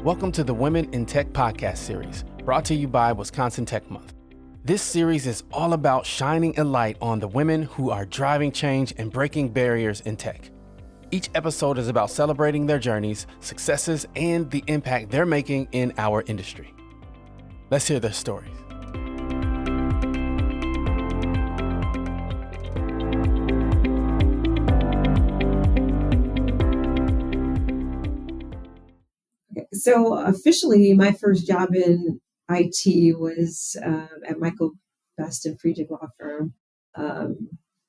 Welcome to the Women in Tech podcast series, brought to you by Wisconsin Tech Month. This series is all about shining a light on the women who are driving change and breaking barriers in tech. Each episode is about celebrating their journeys, successes, and the impact they're making in our industry. Let's hear their stories. So officially, my first job in IT was at Michael Best and Friedrich Law Firm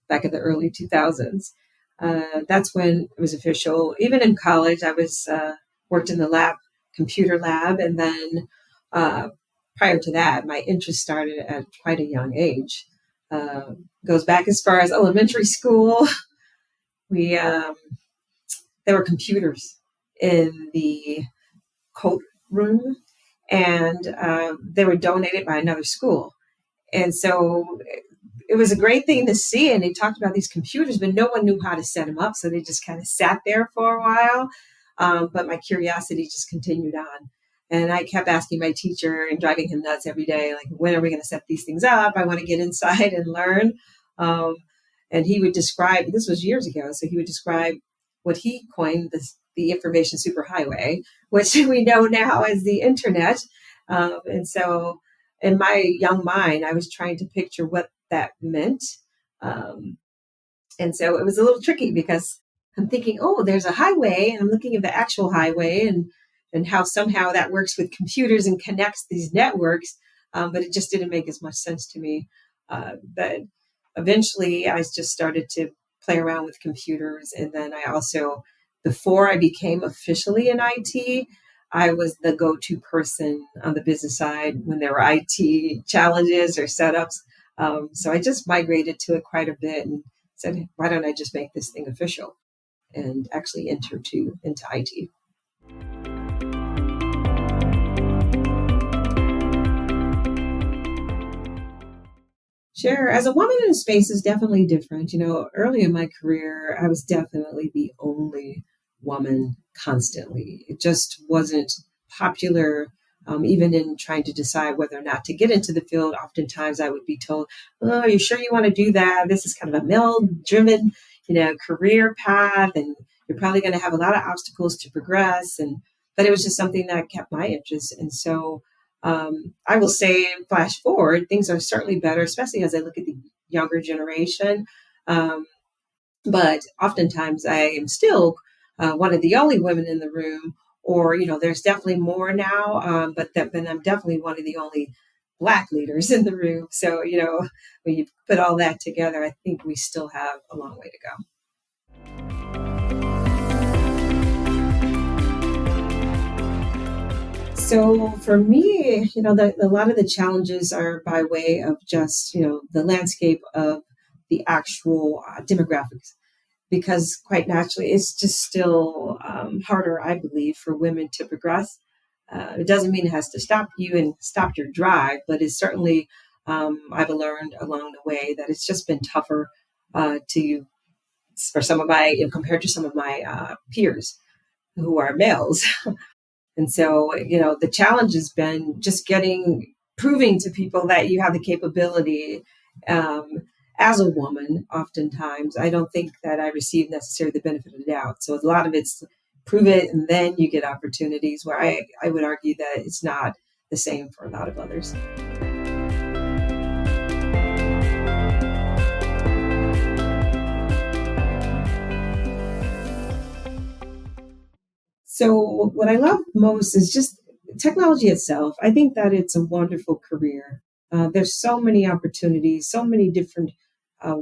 back in the early 2000s. That's when it was official. Even in college, I was worked in the computer lab, and then prior to that, my interest started at quite a young age. Goes back as far as elementary school. There were computers in the coat room, and they were donated by another school. And so it was a great thing to see. And they talked about these computers, but no one knew how to set them up. So they just kind of sat there for a while. But my curiosity just continued on. And I kept asking my teacher and driving him nuts every day, like, when are we going to set these things up? I want to get inside and learn. And he would describe, this was years ago, so he would describe what he coined the information superhighway, which we know now as the internet. And so in my young mind, I was trying to picture what that meant. And so it was a little tricky because I'm thinking, oh, there's a highway, and I'm looking at the actual highway and how somehow that works with computers and connects these networks. But it just didn't make as much sense to me. But eventually I just started to play around with computers. And then I also, before I became officially in IT, I was the go-to person on the business side when there were IT challenges or setups. So I just migrated to it quite a bit and said, why don't I just make this thing official and actually enter into IT? Sure. As a woman in space is definitely different. You know, early in my career, I was definitely the only woman constantly. It just wasn't popular, even in trying to decide whether or not to get into the field. Oftentimes I would be told, oh, are you sure you want to do that? This is kind of a male-driven, career path, and you're probably going to have a lot of obstacles to progress. But it was just something that kept my interest. And so I will say, flash forward, things are certainly better, especially as I look at the younger generation. But oftentimes I am still one of the only women in the room, or, there's definitely more now, but then I'm definitely one of the only Black leaders in the room. So, when you put all that together, I think we still have a long way to go. So for me, a lot of the challenges are by way of just, the landscape of the actual demographics, because quite naturally, it's just still harder, I believe, for women to progress. It doesn't mean it has to stop you and stop your drive, but it's certainly, I've learned along the way that it's just been tougher for some of compared to some of my peers who are males. And so, the challenge has been just proving to people that you have the capability as a woman. Oftentimes, I don't think that I receive necessarily the benefit of the doubt. So a lot of it's prove it, and then you get opportunities, where I would argue that it's not the same for a lot of others. So what I love most is just technology itself. I think that it's a wonderful career. There's so many opportunities, so many different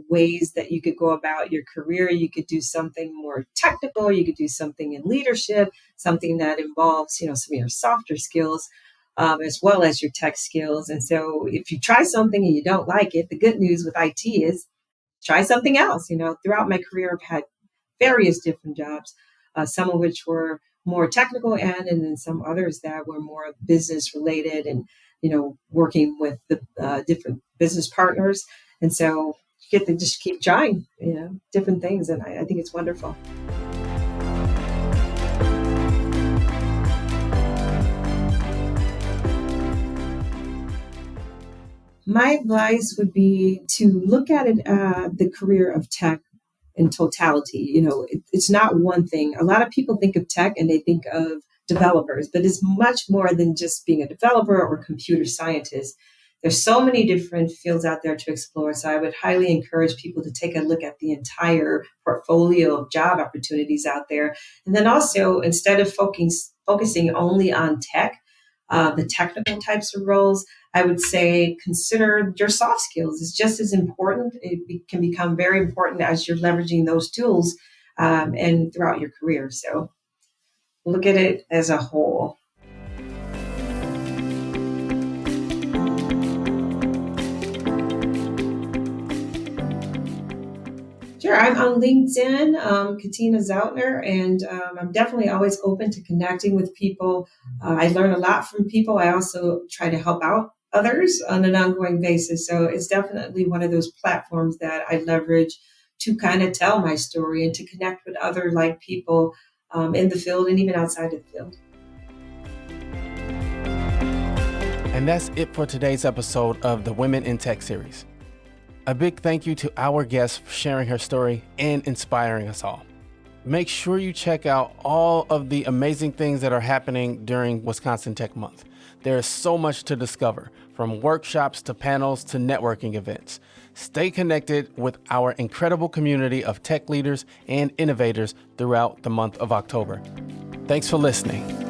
ways that you could go about your career. You could do something more technical. You could do something in leadership, something that involves, some of your softer skills, as well as your tech skills. And so if you try something and you don't like it, the good news with IT is try something else. Throughout my career, I've had various different jobs, some of which were more technical and then some others that were more business related and, working with the different business partners. And so you get to just keep trying, different things. And I think it's wonderful. My advice would be to look at it, the career of tech in totality. It's not one thing. A lot of people think of tech and they think of developers, but it's much more than just being a developer or computer scientist. There's so many different fields out there to explore. So I would highly encourage people to take a look at the entire portfolio of job opportunities out there. And then also, instead of focusing only on tech, the technical types of roles, I would say consider your soft skills. It's just as important. Can become very important as you're leveraging those tools and throughout your career. So look at it as a whole. Sure, I'm on LinkedIn, Catina Zautner, and I'm definitely always open to connecting with people. I learn a lot from people. I also try to help out others on an ongoing basis. So it's definitely one of those platforms that I leverage to kind of tell my story and to connect with other like people in the field and even outside of the field. And that's it for today's episode of the Women in Tech series. A big thank you to our guest for sharing her story and inspiring us all. Make sure you check out all of the amazing things that are happening during Wisconsin Tech Month. There is so much to discover, from workshops to panels to networking events. Stay connected with our incredible community of tech leaders and innovators throughout the month of October. Thanks for listening.